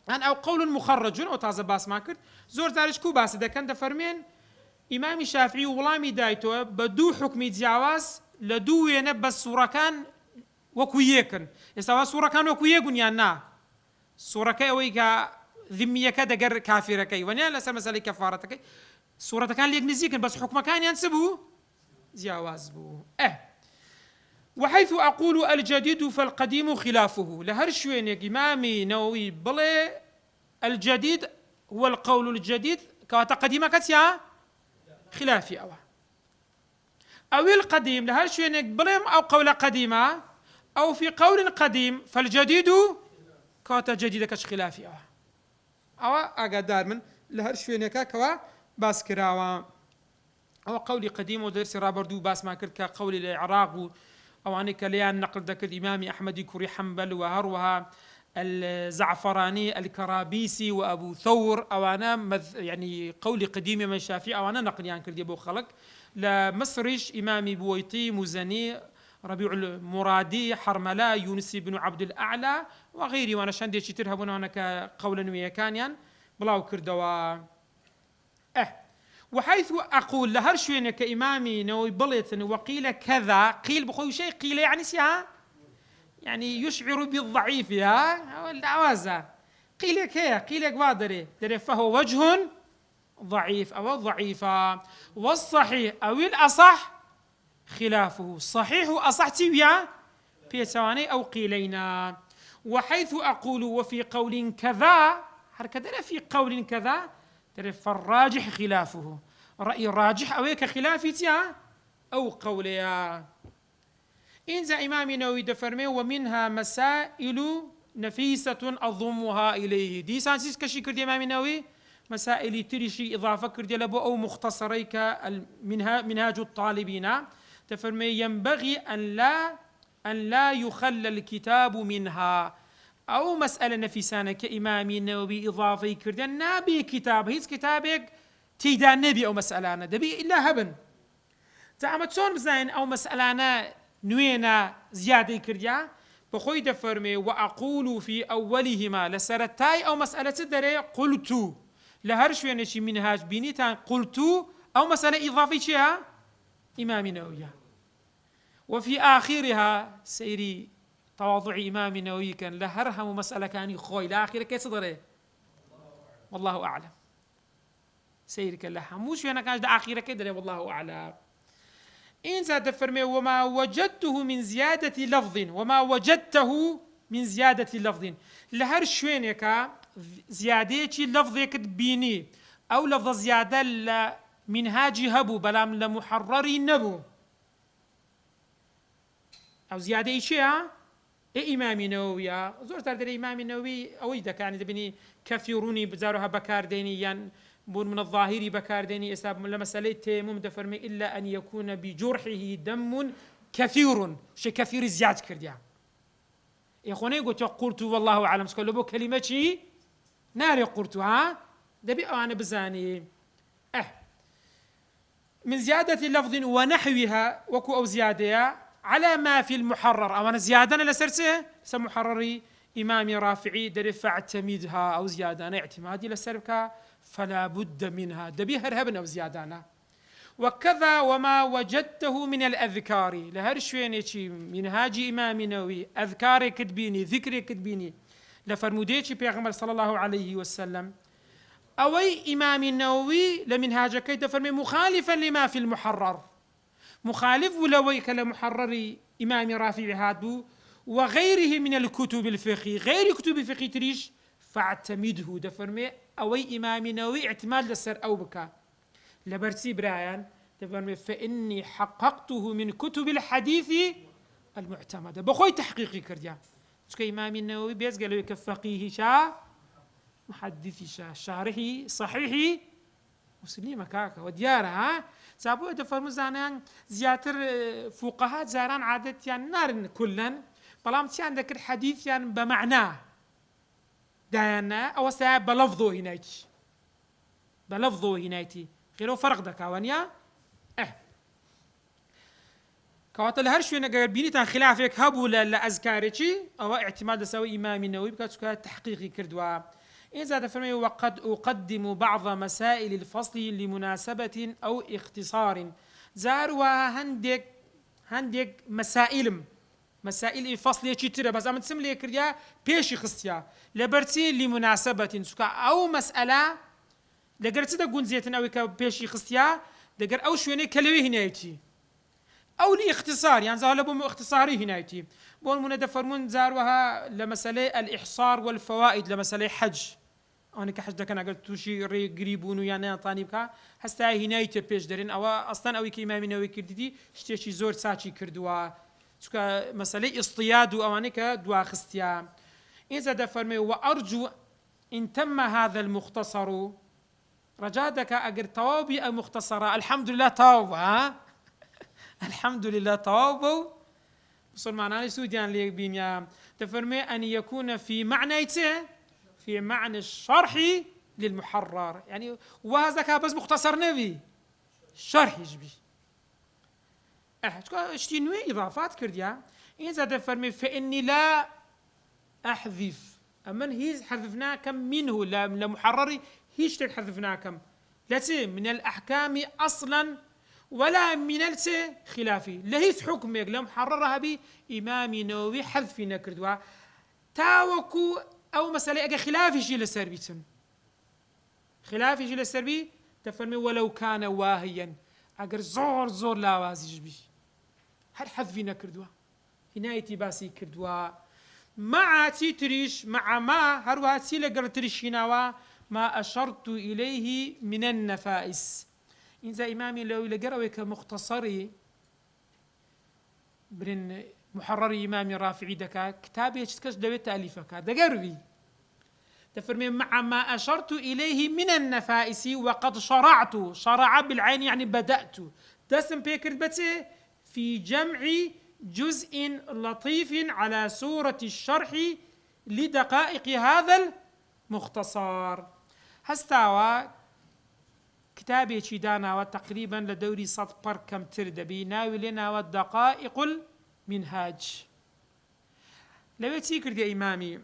أو قول مخرج أو تازة باس ماكر زور زارش كو باس إذا كان دفرمين إمام الشافعي ولامي دايتو بدو حكم جواز لدو ينبس صورة كان وكويكن يسوا صورة كان وكويكن يانا صورة كي ويكا ذمية كده جر كافرة كي ونيا لسه مسألة كفارة كي صورة كان ليك نزيكن بس حكم كان ينسبه جواز بو وحيث أقول الجديد فالقديم خلافه لهرشوين إمامي نووي بلي الجديد هو القول الجديد كواتا قديمة كتيا خلافي أو القديم لهرشوين بلي أو قول قديمة أو في قول قديم فالجديد كواتا جديدة كش خلافي أو أقدار من لهرشوين كوا باس كراوا أو قولي قديم ودرس رابردو باس ما كرت كقول العراق أو أنك ليان نقل ذاك الإمام أحمد كوري حنبل وهروها الزعفراني الكرابيسي وأبو ثور أو أنا يعني قولي قديم من شافعي أو أنا نقل يعني كردي أبو خلق لمصرش إمامي بويطي مزني ربيع المرادي حرملا يونس بن عبد الأعلى وغيري وأنا شندي شترها بنا كقولا ويكانيا بلاو كردوا وحيث أقول لهرشوين كإمامي نوي بليتن وقيل كذا قيل بخوي شيء قيل يعني سيها يعني يشعر بالضعيف ها العوازة قيل كيا قيل قوادري فهو وجه ضعيف أو ضعيفة والصحيح أو الأصح خلافه صحيح أصح تيويا بيتواني أو قيلينا وحيث أقول وفي قول كذا هركذا في قول كذا فالراجح خلافه رأي الراجح أو خلافي تيا أو قوليا. إنزا إمام نووي دفرمي ومنها مسائل نفيسة أضمها إليه. دي سانسيس كشي كردي إمام نووي مسائل تريشي إضافة كردي لبو أو مختصريك منهاج الطالبين. تفرمي ينبغي أن لا يخلى الكتاب منها. أو مسألة نفيسانة كإمام النووي إضافة كردي نبي كتاب هيز كتابك تيدا نبي أو مسألة دبي إلا هبن تعمد شون بزين أو مسألة نوينا زيادة كرديا بخوي دفرمي وأقول في أولهما لسرتاي أو مسألة تدري قلت لهرش وينشي منهاج بينيتان قلت أو مسألة إضافية شيئا إمام نووي. وفي آخرها سيري تواضع إمام نووي كان لهرهم مسألة كان يخوي لآخر كيف تدري والله أعلم سيري كان لها موش وينا كان آخر كدري والله أعلم. إن زاد فرمي وما وجدته من زيادة لفظ وما وجدته من زيادة لفظ لهر شوينك زيادة لفظ كتبيني أو لفظ زيادة منهاج هبو بلام لمحرر نبو أو زيادة إيشيا إمام نووي زور تردري إمام نووي أو إذا كان دبني كثيروني بزارها بكار ديني يعني بون من الظاهري بكارديني إساب لمسألة تيمم دفرمي إلا أن يكون بجرحه دم كثير شيء كثير زيادة كرديا. يا أخواني قلت والله أعلم سكول بو كلمة شيء ناري قلتها دبي أنا بزاني من زيادة لفظ ونحوها وكو أو زيادة على ما في المحرر أو أنا زيادة أنا لسرسه سمحرري إمامي رافعي درفع تميدها أو زيادة أنا اعتمادي لسربك فلا بد منها دبي هرهبنا وزيادانا. وكذا وما وجدته من الأذكار لهر شوينيشي منهاج إمام نووي أذكار كتبيني ذكر كتبيني لفرموديشي بيغمر صلى الله عليه وسلم أوي إمام النووي لمنهاج كي تفرمي مخالفا لما في المحرر مخالف ولويك لمحرر إمام رافع هادو وغيره من الكتب الفقهية غير كتب الفقه تريش فاعتمده دفرمي أوي إمام نووي اعتماد لسر أو بكا لبرسي برايان دفرمي فإني حققته من كتب الحديث المعتمدة بخوي تحقيقي كرديا سكي إمام النووي بيز قالوا يكفقيه شا محدثي شا شارحي صحيحي مسلمة كاكا وديارها سابو دفرمو زانان زياتر فقهاء زاران عادت يعني نارن كلن بلام تي عندك الحديث يعني بمعناه داينا أو سا بلفظه هنايتي بلفظه هنايتي غيره فرق ده كوانيا كوات الهرش وين قال بيني تان خلافك هبو لأذكارتي أو اعتماد سوي إمام النووي بكاتو تحقيقي كردوا إذا تفرمي وقد أقدم بعض مسائل الفصل لمناسبة أو اختصار زاروا هندك مسائل الفصل يشتري بس أما تسمى لي كريا بيش خصيا لبرتي لمناسبة سكا أو مسألة لقرت تقول زيتنا أو كبيش خصيا لقر أو شوية كلوي هنايتي أو لاختصار يعني زار لبوم اختصاري هنايتي بون من دفرمون زاروها لمسألة الإحصار والفوائد لمسألة حج أنا كحج ده كان قلت توشي قريبون يعني طانيبكا هستا هنايتي بيش درين أو أصلا أو كإمام النووي كردي شتيشي زور ساتشي كردوا سكا مسألة اصطياد وأوانك دوا خستيا إذا دفرمي وأرجو إن تم هذا المختصر رجادك أجر توابي مختصرة الحمد لله تواب الحمد لله تواب وصل معنا سوديان لي بينيا تفرمي أن يكون في معنى الشرح للمحرر يعني وهذا بس مختصر نبي شرح يجبي اشتينوي إضافات كرديا إذا تفرمي فإني لا أحذف أمن هي حذفنا كم منه لمحرر هيش حذفنا كم لا من الأحكام أصلا ولا من خلافي لهيس حكمك لمحررها بي إمام نووي حذف نكردوا تاوكو أو مسألة أجا خلافي شيء للسربيتن خلافي شيء للسربي تفرمي ولو كان واهيا أجر زور لا وازج بي هل حذف نكردوا هنايتي باسي كردوا مع تيتريش مع ما هروا تيلا قرتريش هناوا ما أشرت إليه من النفائس إذا إمامي لو لقروي كمختصري برن محرر إمام رافعي دكا كتابي كش دويت تأليفك دقروي تفرمي مع ما أشرت إليه من النفائس وقد شرع بالعين يعني بدأت دسم بيكر بتي في جمع جزء لطيف على سورة الشرح لدقائق هذا المختصر هستاوى كتابي شيدانا وتقريبا لدوري صد كم ترد بيناوي لنا والدقائق المنهاج لو تيكر يا إمامي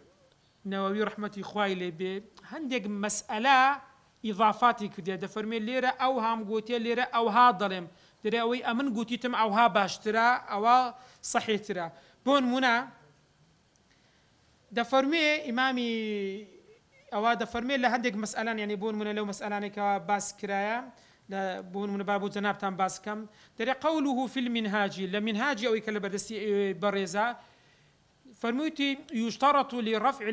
نووي رحمة إخوائي لي هندق مسألة إضافاتي كرديا دفرمي ليرة أو هام قوتي ليرة أو ها ظلم دري أوي أمن قوتي تم أو ها باشترا أو صحيح ترا بون منا دفرمي إمامي أو دفرمي لهندق مسألة يعني بون منا لو مسألة كباس كرايا لا بون من بابو جناب تام باس كم دري قوله في المنهاج لمنهاج أو يكلم بدستي بريزا فرميتي يشترط لرفع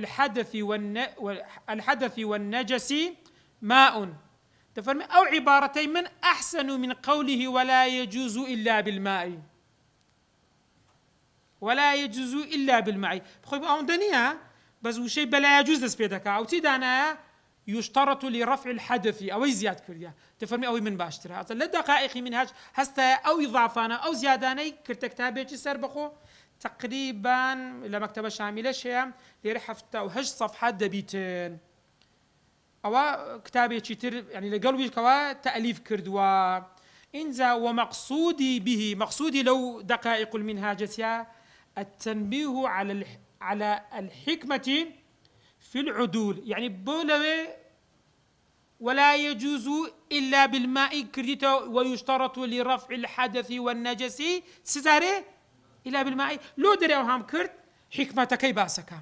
الحدث والنجس ماء تفرمي أو عبارتين من أحسن من قوله ولا يجوز إلا بالماء ولا يجوز إلا بالماء بخوي أو دنيا بس وشي بلا يجوز نسبيتك أو تدانا يشترط لرفع الحدث أو زياد كرديا تفرمي أو من باشترها لدقائق منهاج هستا أو إضافانا أو زياداني كرتكتابي سر بخو تقريبا لمكتبة شاملة شيء لرحفته وهج صفحات دبيتين أو كتابي تشتر يعني لقلبي كوا تأليف كردوا إنزا ومقصودي به مقصودي لو دقائق المنهاجة التنبيه على الحكمة في العدول يعني بولوي ولا يجوز إلا بالماء كرديته ويشترط لرفع الحدث والنجس ستاري إلا بالماء لو دري أوهام كرد حكمتك باسك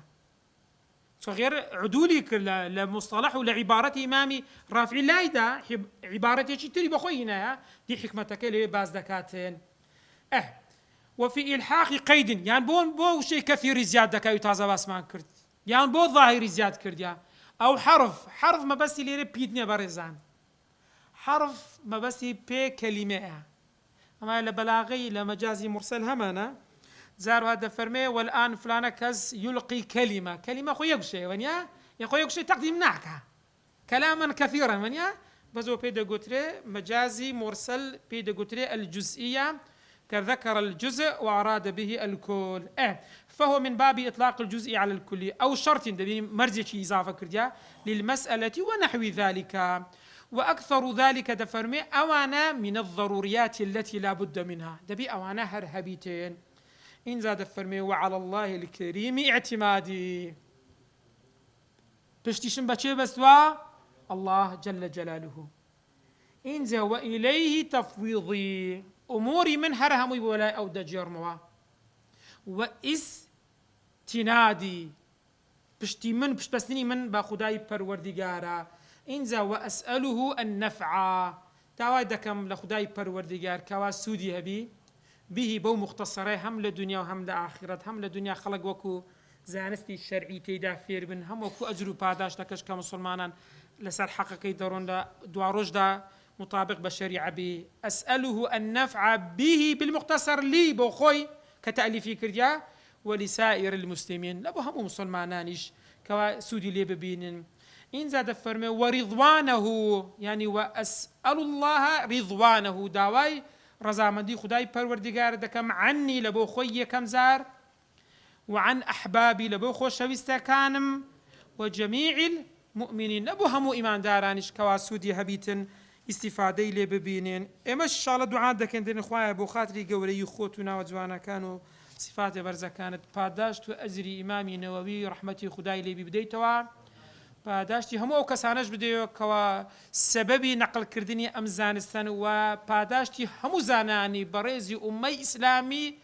غير عدولي لمصطلح ولعبارة إمامي رافع لايدا عبارة تري بخوينا دي حكمتك اللي باز دكاتين وفي إلحاق قيد يعني بو شيء كثير زيادة كاي تازا باسمان كرد يعني بو ظاهر زياد كرد أو حرف ما بس اللي ربيتني برزان حرف ما بس بي كلمة أما لبلاغي لمجازي مرسل همانا زار هذا فرمي والآن فلان كز يلقي كلمة خو يقشي ونيا يخو يقشي تقديم نعكا كلاما كثيرا ونيا بزو بيدا قتري مجازي مرسل بيدا قتري الجزئية كذكر الجزء وأراد به الكل فهو من باب إطلاق الجزء على الكل أو شرط دبي مرزي إضافة كرديا للمسألة ونحو ذلك وأكثر ذلك دفرمي أوانا من الضروريات التي لا بد منها دبي أوانا هرهبيتين إن زاد فرمي وعلى الله الكريم اعتمادي تشتيشن بچه بسوا الله جل جلاله إن زا وإليه تفويضي أموري من هرهمي ولا أو دجرموا واستنادي بشتي من بشتني من باخداي پروردگارا إن زا وأسأله النفع تاوادكم لخداي پروردگار كوا سودي هبي به بو مختصري هم لدنيا وهم لآخرة هم لدنيا خلق وكو زانستي الشرعي تيدا فير بن هم وكو أجرو باداش تكش كمسلمانا لسر حقيقي دارون دواروش دا مطابق بشريعة بي أسأله النفع به بالمختصر لي بوخوي كتأليفي كرديا ولسائر المسلمين لبو هم مسلمانانيش كوا سودي لي ببينن إن زاد فرمي ورضوانه يعني وأسأل الله رضوانه داواي رزامندي خداي پروردگار دكم عني لبو خوي كم زار وعن أحبابي لبو خوش شويستكانم وجميع المؤمنين لبو همو إيمان دارانش كواسودي هبيتن استفادة لي ببينين إما إن شاء الله دعاء دكن دين إخوائي أبو خاطري قولي خوتنا وجوانا كانوا صفات برزة كانت باداشت وأزري إمامي نووي رحمتي خداي لي ببديتوا پاداشتی همو او کسانش بدهیو که سببی نقل کردنی ام زانستن و پاداشتی همو زانانی برزی امه اسلامی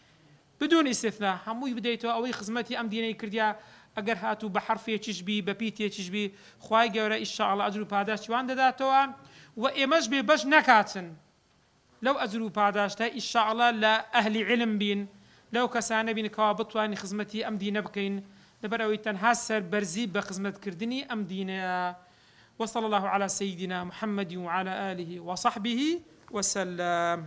بدون استثناء هموی بدهیتو اوی خدمتی ام دینی کردیا اگر هاتو بحرفی چشبی بپیتی چشبی خواهی گوره انشاءالله اجرو پاداشتی وان داداتو و امش بی بش نکاتن لو اجرو پاداشتا انشاءالله لأهل علم بین لو کسانه بین که وان خدمتی ام دینه بکین لبروي تنهاسر برزي بخدمة كردني أم دينا وصلى الله على سيدنا محمد وعلى آله وصحبه وسلم